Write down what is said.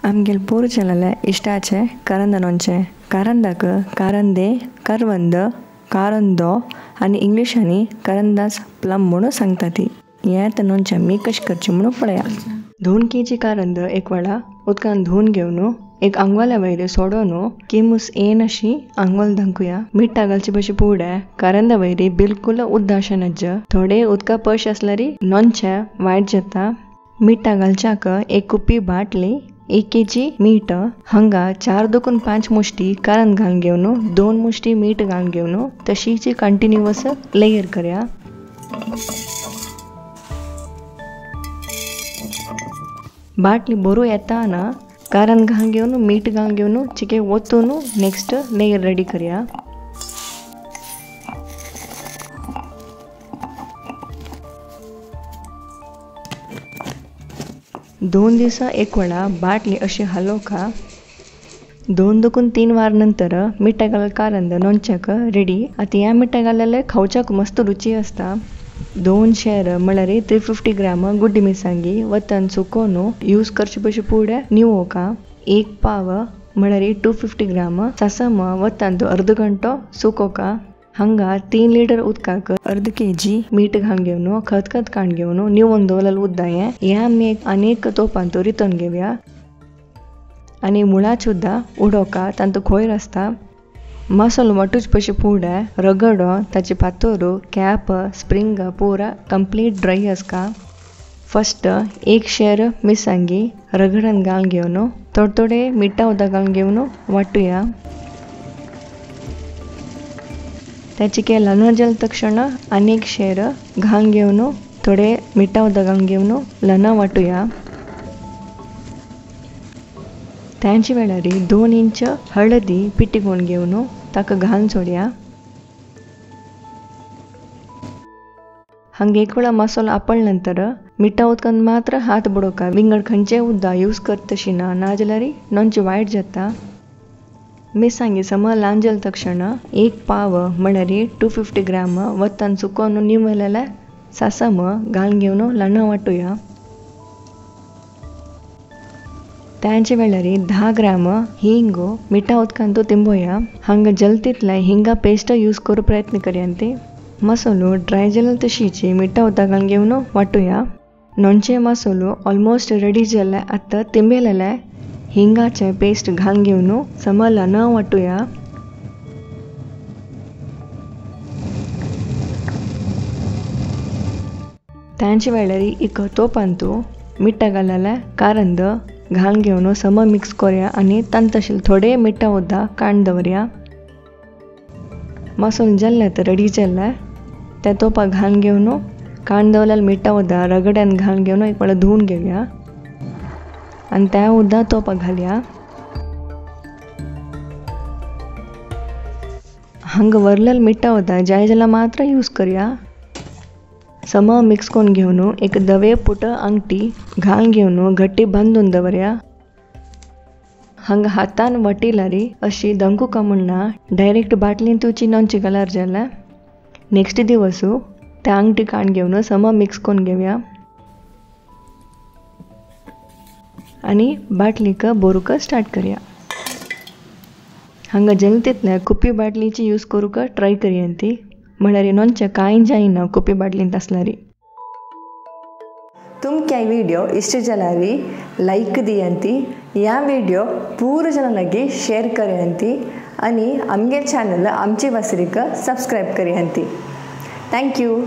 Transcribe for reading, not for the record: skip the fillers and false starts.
आमगेल पूर चलले इष्टाचे करंद नोंचे करंदाक कारंदे करवंद कारंदो आनी इंग्लिशांनी करंदास प्लम म्हणून सांगता ती हे तर नोंचे मी कशी करची म्हणून पळया। 2 kg कारंद एक वेळा उदकान धुवन घेवन एक आंगवाल्या वयरे सोडोन किमुस येन अशी आंगवल धंकुया। मीठ घालचे बशी पुढे कारंदा वयरी बिलकुल उद्दाशे नज्ज थोडे उदका पश असल्यारी नोंचे वायट जाता। मीठ घालच्याक एक कुप्पी बाटली 1 kg मीठ हंगा 4 दुकून 5 मुष्टी कारंद घालून घेवन 2 मुष्टी मीठ घालून घेवन तशीची कंटिन्यूअस लेयर करया। बाटली बरो येता ना कारंद घालून घेवन मीठ घालून घेवन चिके ओतून नेक्स्ट लेयर रेडी करया। दोन दिवसा एक वेळा बाटली अशी हलवका 2 दुकून 3 वार नंतर मीठ घाल कारंद नोंच्याक रेडी। आता ह्या मीठ घालेले खावच्याक मस्त रुची असता। 2 शेर म्हळ्यार 350 ग्राम गुड्डी मिरसांगी वतन सुकोवन यूज करचे बशी पुढे निवोका 1 पाव म्हळ्यार 250 ग्राम सासम वतन तो अर्ध घंटो सुकोका। हंगा 3 लीटर उदकाक अर्ध kg मीठ घालून घेवन खतखत कांड घेवन निवून दवरलेले उदक हे आमी अनेक तोपान तो रितून घेवया आनी मुळा सुद्धा उडोवका तांचो खोयर आसता। मसालो वाटूच पशी पुढे रगडो ताची पातोरू कॅप स्प्रिंग पूरा कंप्लीट ड्राय आसका। फर्स्ट 1 शेर मिरसांगी रगडन घालून घेवन थोडे मिठा उदक घालून घेवन वाटूया। त्याची के लन जल तक्षण अनेक शेर घालून घेवन थोडे मिठा उदक घालून घेवन लन वाटूया। त्यांची वेळारी 2 इंच हळदी पिट्टी कोण घेवन ताका घालून सोडया। हंगे एक वेळा मसालो आपळ नंतर मिठा उदकान मात्र हात बुडोवका विंगड खंयचे उदक यूज करता तशी ना जाल्यार नोंची वायट जाता। मिरसांगी सम लांजल तक्षण 1 पाव म्हळ्यार 250 ग्राम वतन सुकोवन निवलेले सासम घालून घेवन लन वाटूया। त्यांचे वेळार 10 ग्राम हिंग मिठा उदकान तो तिंबोया। हंग जलतीतले हिंगा पेस्ट यूज करू प्रयत्न करयांती। मसालो ड्राय जाला तशीची मिठा उदक घालून घेवन वाटूया। नोंचे मसालो ऑलमोस्ट रेडी जाले आता तिंबेलेले हिंगाचे पेस्ट घालून घेवन सम लन वाटूया। त्यांचे वेळार एक तोपान तो मिठा घालेले कारंद घालून घेवन सम मिक्स करया आनी तांत आशिल्ले थोडे मिठा उदक कांड दवरया। मसालो जाल्ले तर रेडी जाल्ले त्या तोपाक घालून घेवन कांड दवरलेले मिठा उदक रगड्यान घालून घेवन एक वेळा धुवन घेवया आनी त्या उदक तोपाक घालया। हंग वरलेले मिठा उदक जाय जाल्यार मात्र यूज करया। सम मिक्स करून घेवन एक दवे पुट अंगठी घालून घेवन घट्टी बांधून दवरया। हंग हातान वटिलारी अशी दंकू कमणना डायरेक्ट बाटलीन तुची नोंची घाल्यार जाल्यार नेक्स्ट दिवस त्या अंगठी कांड घेवन सम मिक्स करून घेवया आनी बाटलीक बोरूक स्टार्ट करया। हंगा जलतीतले कुप्पी बाटलीची यूज करूक ट्राय करयांती म्हळ्यार नोंचे कांय जायना कुप्पी बाटलींत आसल्यारी। तुमकां ही वीडियो इष्ट जाल्यारी लायक दियांती ह्या वीडियो पूर जनां लागी शेअर करयांती आनी आमगे चॅनल आमची वासरीक सब्सक्राइब करयांती। Thank you.